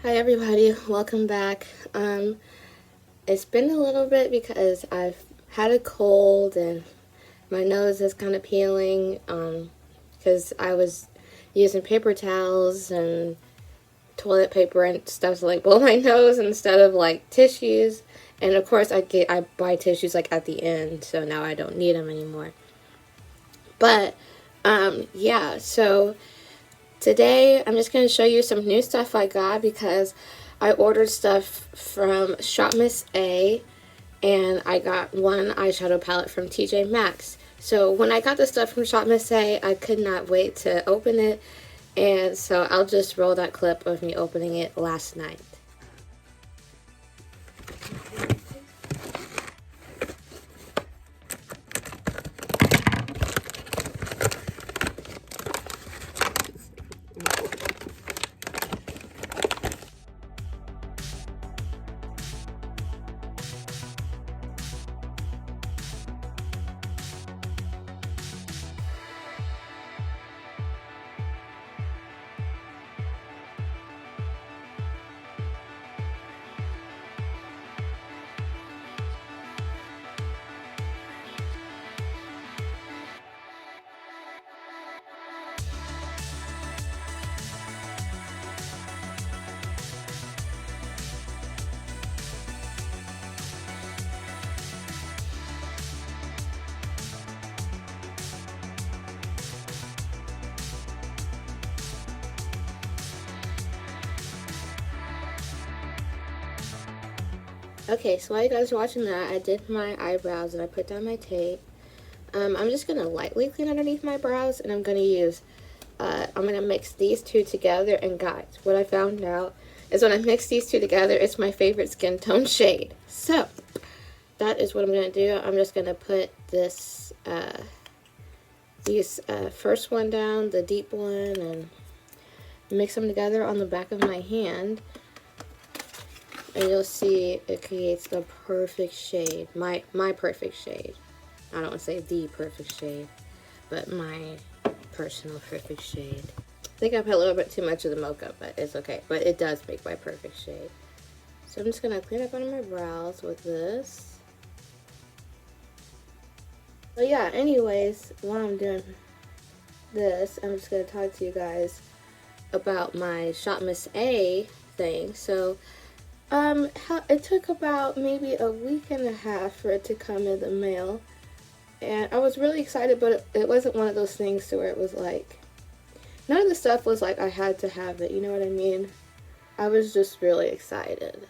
Hi everybody, welcome back. It's been a little bit because I've had a cold and my nose is kind of peeling because I was using paper towels and toilet paper and stuff to like blow my nose instead of like tissues. And of course I buy tissues like at the end, so now I don't need them anymore. But yeah, so today I'm just going to show you some new stuff I got because I ordered stuff from Shop Miss A and I got one eyeshadow palette from TJ Maxx. So when I got the stuff from Shop Miss A, I could not wait to open it, and so I'll just roll that clip of me opening it last night. Okay, so while you guys are watching that, I did my eyebrows and I put down my tape. I'm just going to lightly clean underneath my brows, and I'm going to use, I'm going to mix these two together. And guys, what I found out is when I mix these two together, it's my favorite skin tone shade. So, that is what I'm going to do. I'm just going to put this, first one down, the deep one, and mix them together on the back of my hand. And you'll see it creates the perfect shade. My perfect shade. I don't want to say the perfect shade, but my personal perfect shade. I think I put a little bit too much of the mocha, but it's okay. But it does make my perfect shade. So I'm just going to clean up under my brows with this. But yeah, anyways, while I'm doing this, I'm just going to talk to you guys about my Shop Miss A thing. So it took about maybe a week and a half for it to come in the mail, and I was really excited, but it wasn't one of those things to where it was like, none of the stuff was like I had to have it, you know what I mean? I was just really excited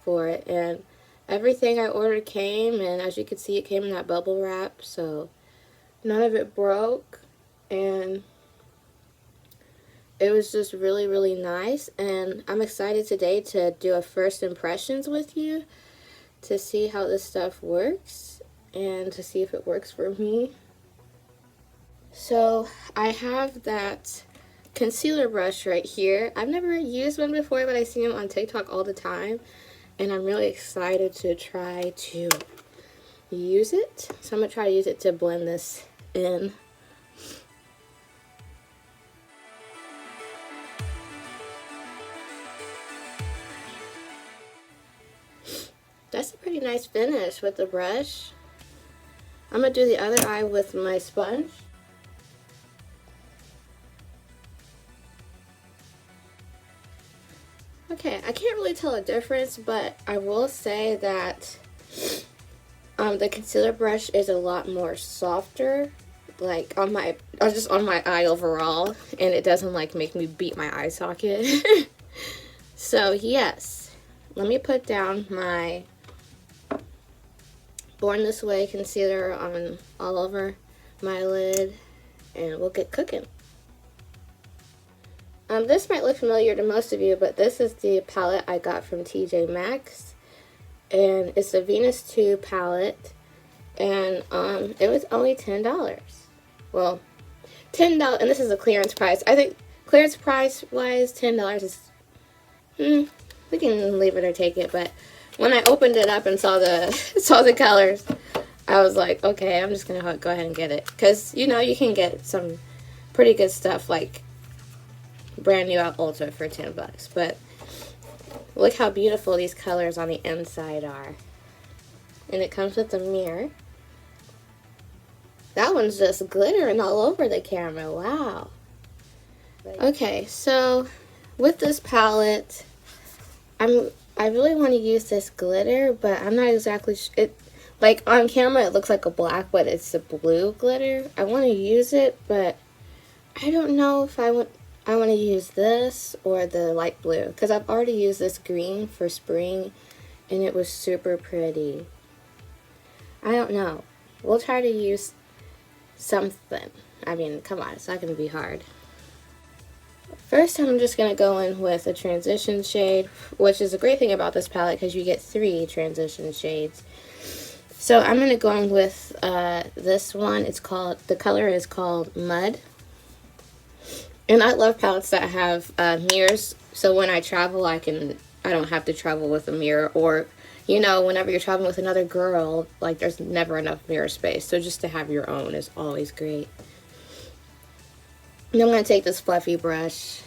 for it, and everything I ordered came, and as you can see, it came in that bubble wrap, so none of it broke, and it was just really, really nice, and I'm excited today to do a first impressions with you to see how this stuff works and to see if it works for me. So I have that concealer brush right here. I've never used one before, but I see them on TikTok all the time, and I'm really excited to try to use it. So I'm going to try to use it to blend this in. That's a pretty nice finish with the brush. I'm going to do the other eye with my sponge. Okay, I can't really tell a difference, but I will say that the concealer brush is a lot more softer, like just on my eye overall, and it doesn't like make me beat my eye socket. So yes, let me put down my Born This Way concealer on all over my lid, and we'll get cooking. This might look familiar to most of you, but this is the palette I got from TJ Maxx, and it's the Venus 2 palette, and it was only $10. Well, $10, and this is a clearance price. I think clearance price wise, $10 is, we can leave it or take it, but when I opened it up and saw the colors, I was like, okay, I'm just gonna go ahead and get it, because you know you can get some pretty good stuff like brand new at Ulta for $10, but Look how beautiful these colors on the inside are. And it comes with a mirror. That one's just glittering all over the camera. Wow. Okay, so with this palette, I really want to use this glitter, but I'm not exactly like on camera it looks like a black, but it's a blue glitter. I want to use it, but I don't know if I want to use this or the light blue, because I've already used this green for spring and it was super pretty. I don't know. We'll try to use something. I mean, come on, it's not going to be hard. First, I'm just going to go in with a transition shade, which is a great thing about this palette because you get 3 transition shades. So I'm going to go in with this one. The color is called Mud. And I love palettes that have mirrors, so when I travel, I don't have to travel with a mirror, or, you know, whenever you're traveling with another girl, like, there's never enough mirror space, so just to have your own is always great. And I'm going to take this fluffy brush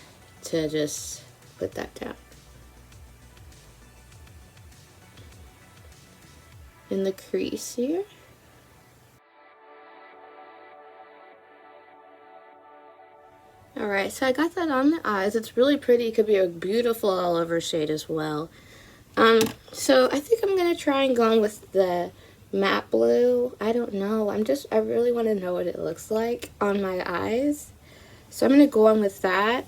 to just put that down. In the crease here. Alright, so I got that on the eyes. It's really pretty. It could be a beautiful all over shade as well. So I think I'm going to try and go on with the matte blue. I don't know. I really want to know what it looks like on my eyes. So I'm going to go on with that.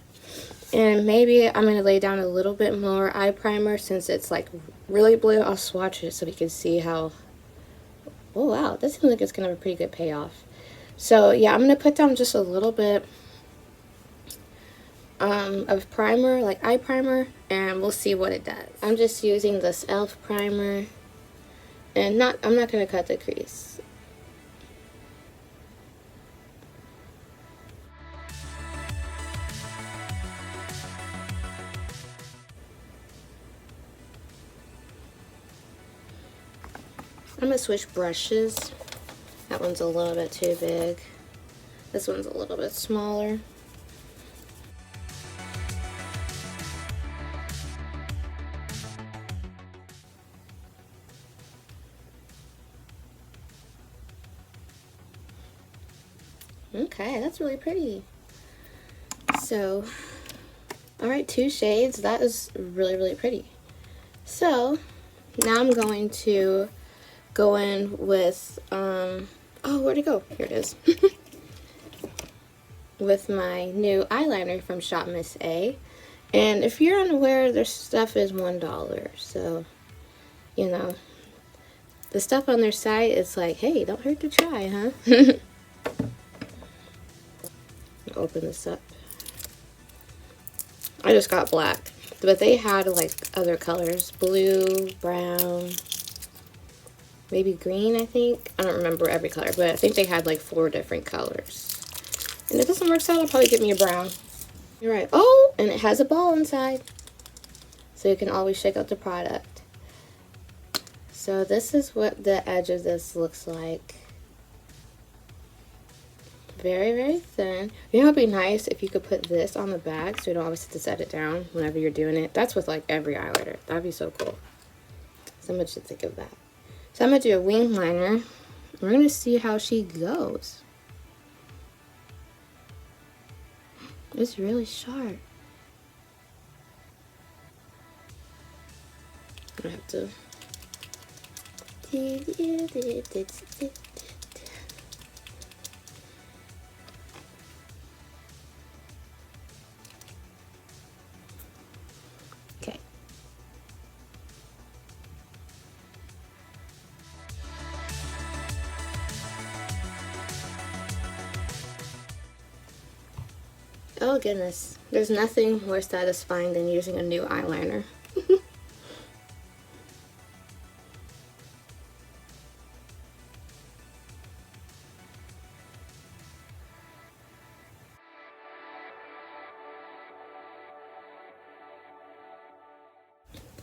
And maybe I'm going to lay down a little bit more eye primer since it's like really blue. I'll swatch it so we can see how... Oh wow, this seems like it's going to have a pretty good payoff. So yeah, I'm going to put down just a little bit of primer, like eye primer, and we'll see what it does. I'm just using this e.l.f. primer, and I'm not going to cut the crease. I'm going to switch brushes. That one's a little bit too big. This one's a little bit smaller. Okay, that's really pretty. So, alright, 2 shades. That is really, really pretty. So, now I'm going to go in with, oh, where'd it go? Here it is. With my new eyeliner from Shop Miss A. And if you're unaware, their stuff is $1. So, you know, the stuff on their site is like, hey, don't hurt to try, huh? Open this up. I just got black, but they had like other colors, blue, brown, maybe green, I think. I don't remember every color, but I think they had like 4 different colors. And if this one works out, I'll probably get me a brown. You're right. Oh, and it has a ball inside, so you can always shake out the product. So this is what the edge of this looks like. Very, very thin. You know, it'd be nice if you could put this on the back so you don't always have to set it down whenever you're doing it. That's with like every eyeliner. That'd be so cool. Somebody should think of that. So I'm going to do a wing liner. We're going to see how she goes. It's really sharp. I have to... Okay. Oh goodness, there's nothing more satisfying than using a new eyeliner.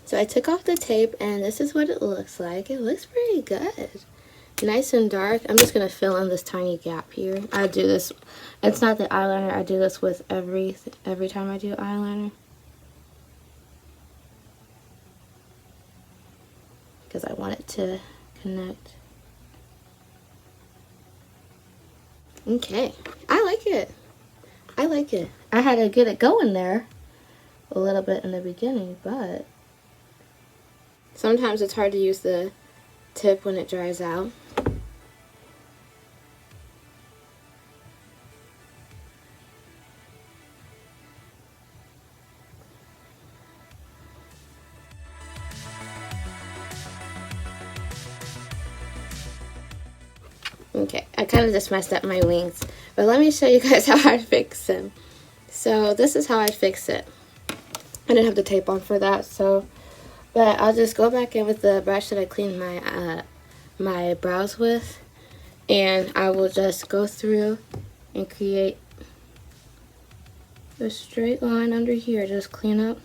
So I took off the tape and this is what it looks like. It looks pretty good. Nice and dark. I'm just going to fill in this tiny gap here. I do this, it's not the eyeliner, I do this with every time I do eyeliner. because I want it to connect. Okay, I like it. I like it. I had to get it going there a little bit in the beginning, but sometimes it's hard to use the tip when it dries out. Okay, I kind of just messed up my wings, but let me show you guys how I fix them. So this is how I fix it. I didn't have the tape on for that, so, but I'll just go back in with the brush that I cleaned my my brows with, and I will just go through and create a straight line under here. Just clean up.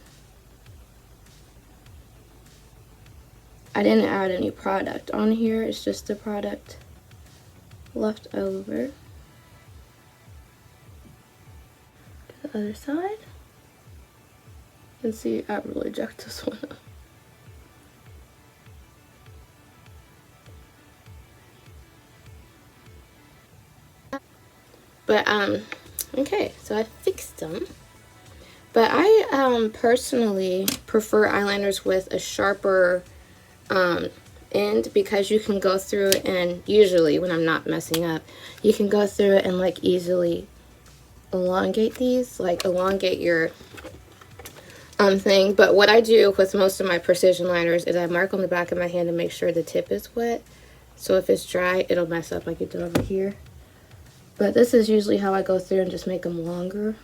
I didn't add any product on here, it's just the product left over. To the other side. You can see I really jacked this one up. But okay, so I fixed them. But I personally prefer eyeliners with a sharper end, because you can go through and usually when I'm not messing up, you can go through it and like easily elongate these, like elongate your thing. But what I do with most of my precision liners is I mark on the back of my hand to make sure the tip is wet. So if it's dry, it'll mess up like it did over here. But this is usually how I go through and just make them longer.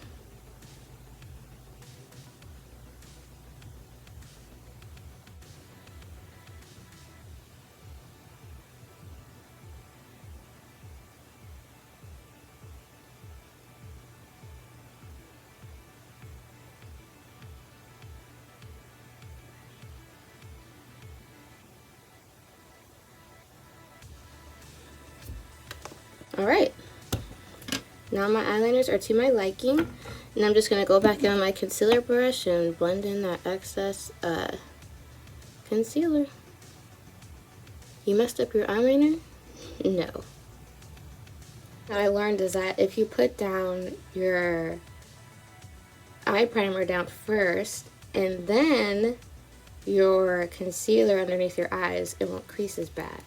Alright, now my eyeliners are to my liking, and I'm just going to go back in on my concealer brush and blend in that excess concealer. You messed up your eyeliner? No. What I learned is that if you put down your eye primer down first and then your concealer underneath your eyes, it won't crease as bad.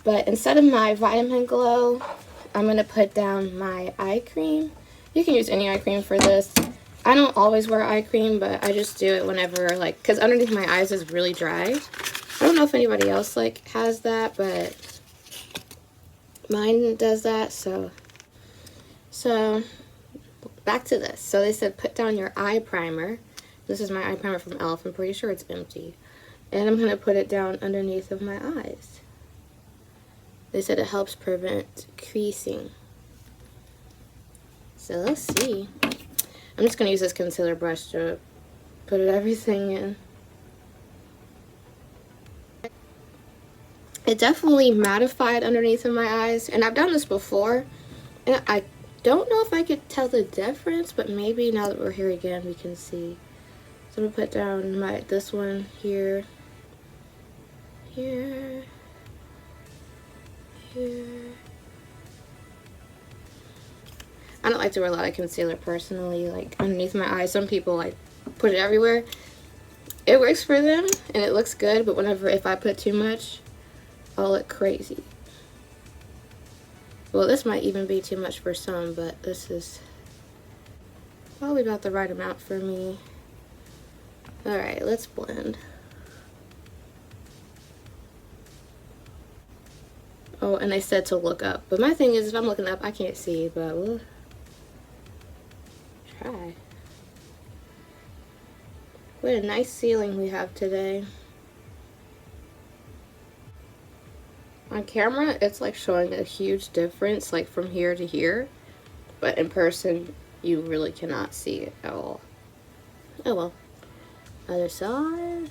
But instead of my Vitamin Glow, I'm going to put down my eye cream. You can use any eye cream for this. I don't always wear eye cream, but I just do it whenever, like, because underneath my eyes is really dry. I don't know if anybody else, like, has that, but mine does that, so back to this. So they said put down your eye primer. This is my eye primer from e.l.f. I'm pretty sure it's empty. And I'm going to put it down underneath of my eyes. They said it helps prevent creasing. So let's see. I'm just going to use this concealer brush to put everything in. It definitely mattified underneath of my eyes. And I've done this before. And I don't know if I could tell the difference, but maybe now that we're here again, we can see. So I'm going to put down this one here. Here. Here. I don't like to wear a lot of concealer personally, like underneath my eyes. Some people like put it everywhere. It works for them and it looks good, but if I put too much, I'll look crazy. Well, this might even be too much for some, but this is probably about the right amount for me. Alright, let's blend. Oh, and they said to look up. But my thing is, if I'm looking up, I can't see, but we'll try. What a nice ceiling we have today. On camera, it's like showing a huge difference, like from here to here. But in person, you really cannot see it at all. Oh well. Other side.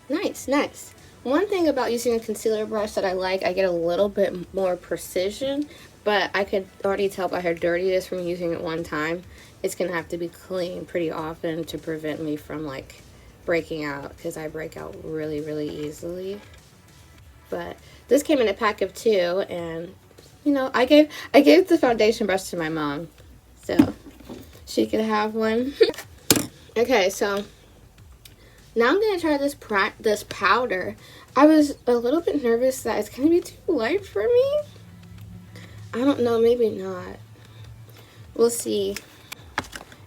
Nice, nice. One thing about using a concealer brush that I like, I get a little bit more precision, but I could already tell by how dirty it is from using it one time. It's going to have to be cleaned pretty often to prevent me from like breaking out because I break out really, really easily. But this came in a pack of 2, and you know, I gave the foundation brush to my mom, so she could have one. Okay, so now I'm gonna try this powder. I was a little bit nervous that it's gonna be too light for me. I don't know, maybe not. We'll see.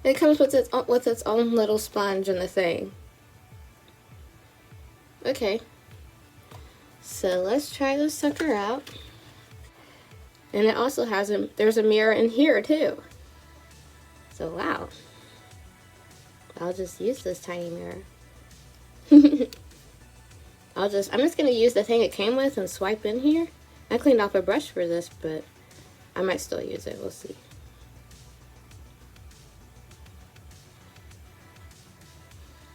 It comes with its own little sponge in the thing. Okay. So let's try this sucker out. And it also has there's a mirror in here too. So wow. I'll just use this tiny mirror. I'm just gonna use the thing it came with and swipe in here. I cleaned off a brush for this, but I might still use it. We'll see.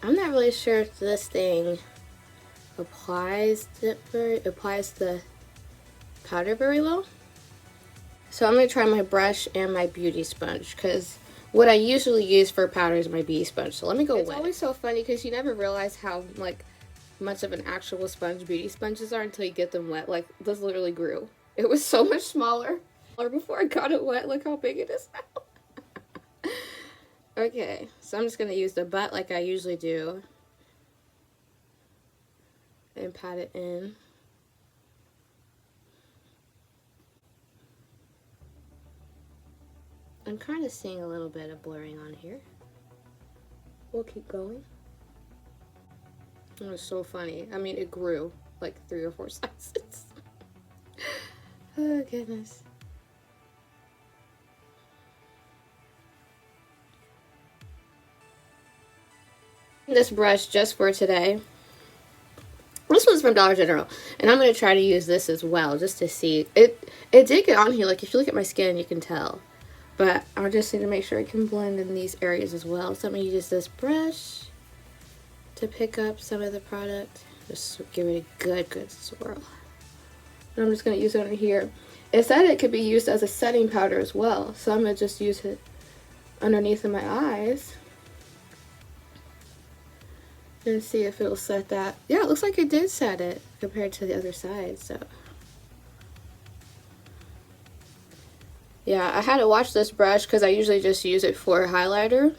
I'm not really sure if this thing applies the powder very well. So I'm going to try my brush and my beauty sponge, because what I usually use for powder is my beauty sponge. So let me go wet. It's always so funny because you never realize how like much of an actual sponge beauty sponges are until you get them wet. Like this literally grew. It was so much smaller before I got it wet. Look how big it is now. Okay, so I'm just going to use the butt like I usually do and pat it in. I'm kind of seeing a little bit of blurring on here. We'll keep going. It was so funny. I mean, it grew like 3 or 4 sizes. Oh, goodness. This brush just for today. This one's from Dollar General, and I'm going to try to use this as well just to see. It did get on here. Like, if you look at my skin, you can tell. But I just need to make sure it can blend in these areas as well. So I'm going to use this brush to pick up some of the product. Just give it a good swirl. And I'm just going to use it under here. It said it could be used as a setting powder as well. So I'm going to just use it underneath of my eyes. And see if it'll set that. Yeah, it looks like it did set it compared to the other side, so. Yeah, I had to watch this brush because I usually just use it for highlighter.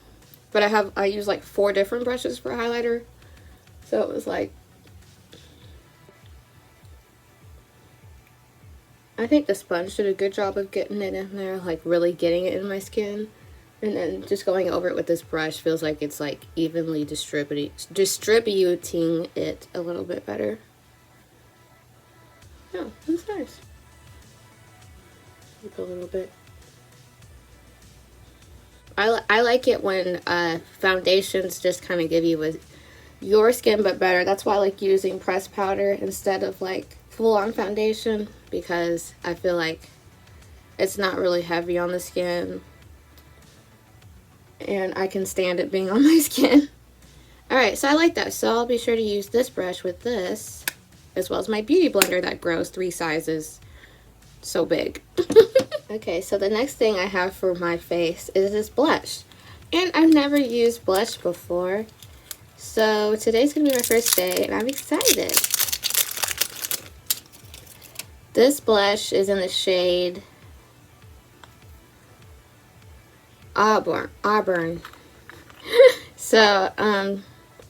But I use like 4 different brushes for highlighter. So it was like. I think the sponge did a good job of getting it in there, like really getting it in my skin. And then just going over it with this brush feels like it's like evenly distributing it a little bit better. Oh, that's nice. Keep a little bit. I like it when foundations just kind of give you with your skin but better. That's why I like using pressed powder instead of like full-on foundation, because I feel like it's not really heavy on the skin. And I can stand it being on my skin. Alright, so I like that. So I'll be sure to use this brush with this, as well as my beauty blender that grows 3 sizes so big. Okay, so the next thing I have for my face is this blush. And I've never used blush before. So today's going to be my first day, and I'm excited. This blush is in the shade Auburn. So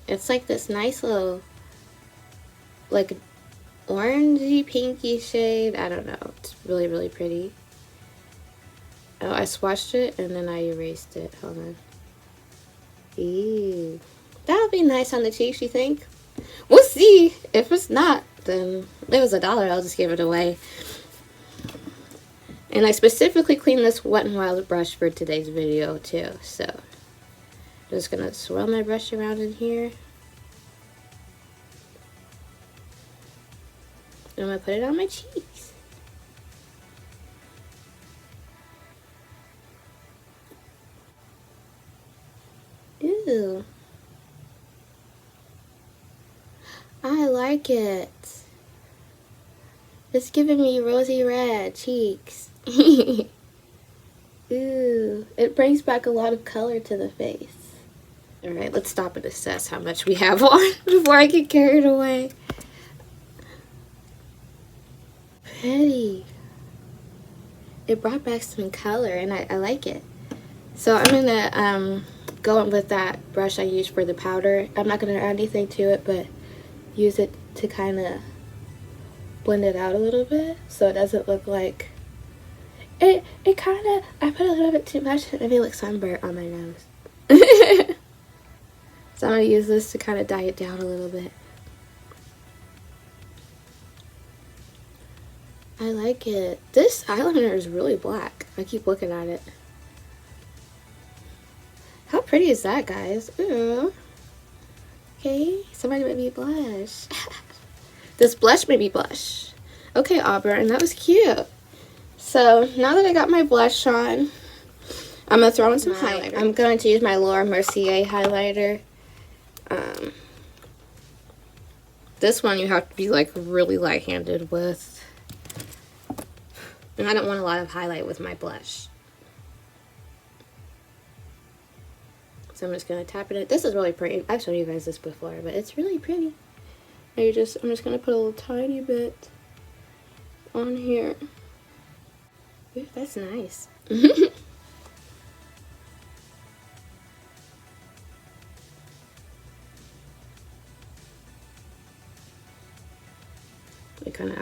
it's like this nice little like orangey pinky shade. I don't know, it's really pretty. Oh, I swatched it and then I erased it. Hold on. Ew, that'll be nice on the cheeks, you think? We'll see. If it's not, then it was $1. I'll just give it away. And I specifically cleaned this Wet n Wild brush for today's video too. So I'm just going to swirl my brush around in here. And I'm going to put it on my cheeks. Ew. I like it. It's giving me rosy red cheeks. Ooh, it brings back a lot of color to the face. Alright, let's stop and assess how much we have on before I get carried away. Pretty. It brought back some color, and I like it. So I'm gonna go in with that brush I used for the powder. I'm not gonna add anything to it, but use it to kind of blend it out a little bit so it doesn't look like it kind of, I put a little bit too much and it made like sunburnt on my nose. So I'm gonna use this to kind of dye it down a little bit. I like it. This eyeliner is really black. I keep looking at it. How pretty is that, guys? Ooh. Okay, somebody made me blush. This blush made me blush. Okay, Auburn, that was cute. So now that I got my blush on, I'm gonna throw in some highlighter. I'm going to use my Laura Mercier highlighter. This one you have to be like really light-handed with. And I don't want a lot of highlight with my blush. So I'm just going to tap it in. This is really pretty. I've shown you guys this before, but it's really pretty. And I'm just going to put a little tiny bit on here. Ooh, that's nice. I kind of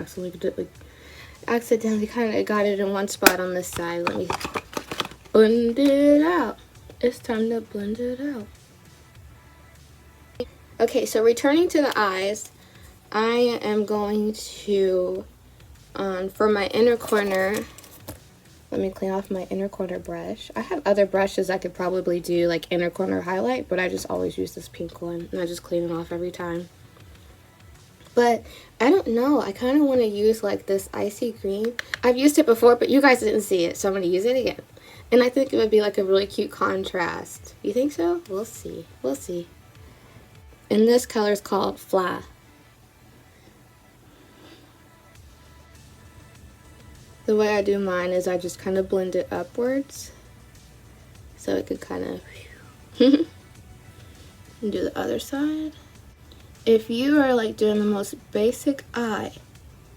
accidentally kind of got it in one spot on this side. Let me blend it out. It's time to blend it out. Okay, so returning to the eyes, I am going to, for my inner corner, let me clean off my inner corner brush. I have other brushes I could probably do like inner corner highlight, but I just always use this pink one, and I just clean it off every time. But I don't know, I kind of want to use like this icy green. I've used it before, but you guys didn't see it, so I'm going to use it again. And I think it would be like a really cute contrast. You think so? We'll see. We'll see. And this color is called Fly. The way I do mine is I just kind of blend it upwards. So it could kind of... and do the other side. If you are like doing the most basic eye,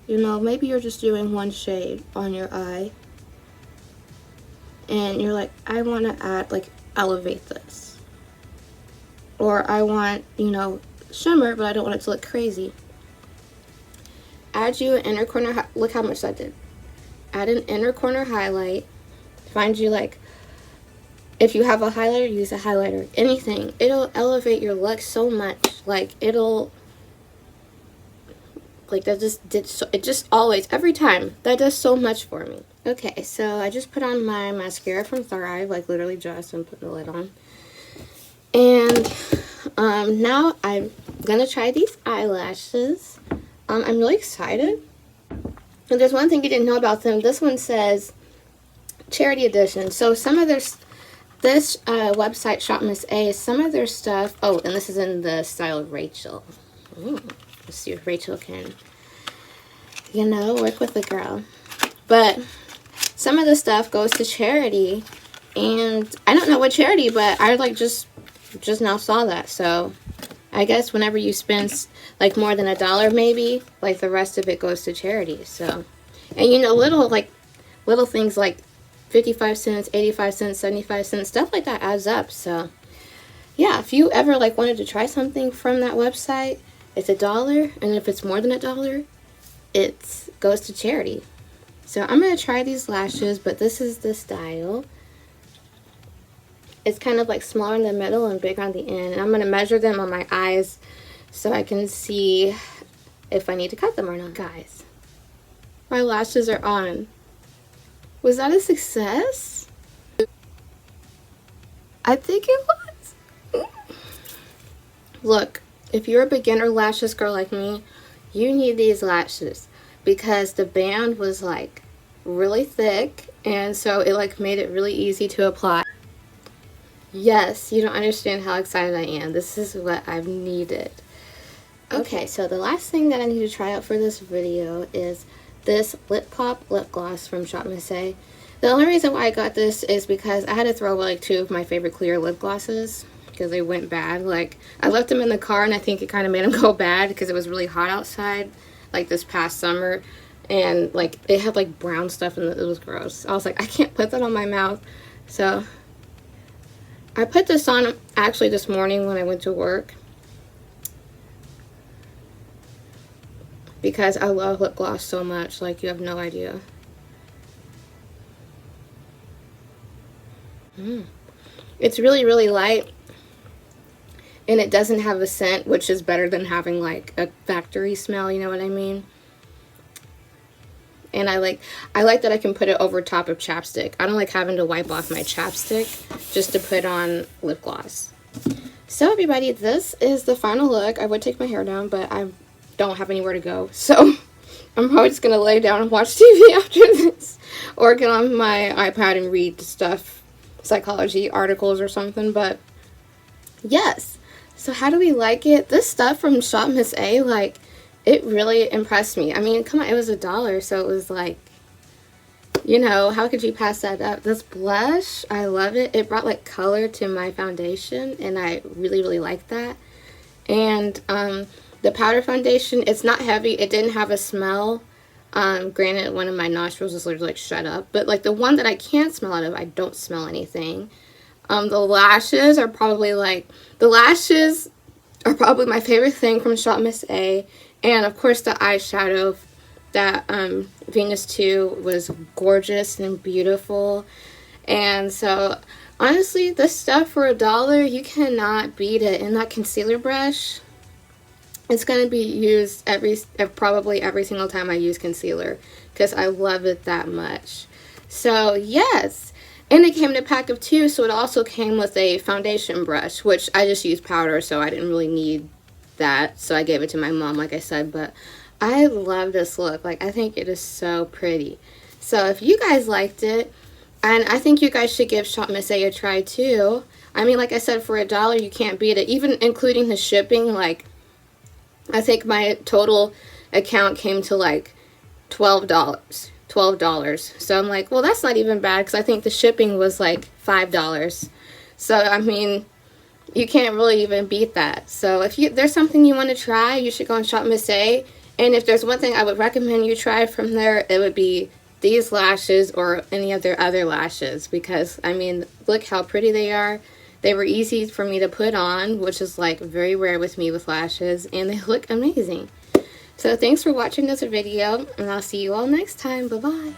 you know, maybe you're just doing one shade on your eye, and you're like, I want to add, like, elevate this. Or I want, you know, shimmer, but I don't want it to look crazy. Add you an inner corner, look how much that did. Add an inner corner highlight. Find you, like, if you have a highlighter, use a highlighter. Anything. It'll elevate your look so much. Like, it'll, like, that just did so, it just always, every time, that does so much for me. Okay, so I just put on my mascara from Thrive, like, literally just, and put the lid on. And, now I'm gonna try these eyelashes. I'm really excited. And there's one thing you didn't know about them. This one says charity edition. So some of their, this website, Shop Miss A, some of their stuff, oh, and this is in the style of Rachel. Ooh, let's see if Rachel can, you know, work with the girl. But some of the stuff goes to charity, and I don't know what charity, but I like just now saw that. So I guess whenever you spend like more than $1 maybe, like the rest of it goes to charity. So, and you know, little things like 55 cents, 85 cents, 75 cents, stuff like that adds up. So yeah, if you ever like wanted to try something from that website, it's $1, and if it's more than $1, it goes to charity. So I'm going to try these lashes, but this is the style. It's kind of like smaller in the middle and bigger on the end. And I'm going to measure them on my eyes so I can see if I need to cut them or not. Guys, my lashes are on. Was that a success? I think it was. Look, if you're a beginner lashes girl like me, you need these lashes because the band was like really thick, and so it like made it really easy to apply. Yes, you don't understand how excited I am. This is what I've needed. Okay, so the last thing that I need to try out for this video is this Lip Pop lip gloss from Shop Miss A. The only reason why I got this is because I had to throw away like 2 of my favorite clear lip glosses. because they went bad. Like, I left them in the car, and I think it kind of made them go bad because it was really hot outside, like this past summer. And like they had like brown stuff and it was gross. I was like, I can't put that on my mouth. So I put this on actually this morning when I went to work, because I love lip gloss so much, like you have no idea. It's really, really light, and it doesn't have a scent, which is better than having like a factory smell, you know what I mean? And I like that I can put it over top of chapstick. I don't like having to wipe off my chapstick just to put on lip gloss. So everybody, this is the final look. I would take my hair down, but I don't have anywhere to go. So I'm probably just going to lay down and watch TV after this. Or get on my iPad and read stuff, psychology articles or something. But yes. So how do we like it? This stuff from Shop Miss A, like, it really impressed me. I mean, come on, it was $1, so it was like, you know, how could you pass that up? This blush, I love it. It brought like color to my foundation, and I really, really like that. And the powder foundation, it's not heavy. It didn't have a smell. Granted, one of my nostrils was literally like shut up, but like the one that I can't smell out of, I don't smell anything. The lashes are probably like, my favorite thing from Shop Miss A. And of course the eyeshadow, that Venus 2 was gorgeous and beautiful. And so honestly, this stuff for $1, you cannot beat it. And that concealer brush, it's going to be used probably every single time I use concealer, because I love it that much. So yes. And it came in a pack of 2, so it also came with a foundation brush, which I just used powder, so I didn't really need that, so I gave it to my mom, like I said. But I love this look. Like, I think it is so pretty. So if you guys liked it, and I think you guys should give Shop Miss A try too. I mean, like I said, for $1 you can't beat it, even including the shipping. Like, I think my total account came to like $12. So I'm like, well, that's not even bad, because I think the shipping was like $5. So I mean, you can't really even beat that. So if there's something you want to try, you should go and Shop Miss A. And if there's one thing I would recommend you try from there, it would be these lashes or any of their other lashes, because I mean, look how pretty they are. They were easy for me to put on, which is like very rare with me with lashes, and they look amazing. So thanks for watching this video, and I'll see you all next time. Bye bye.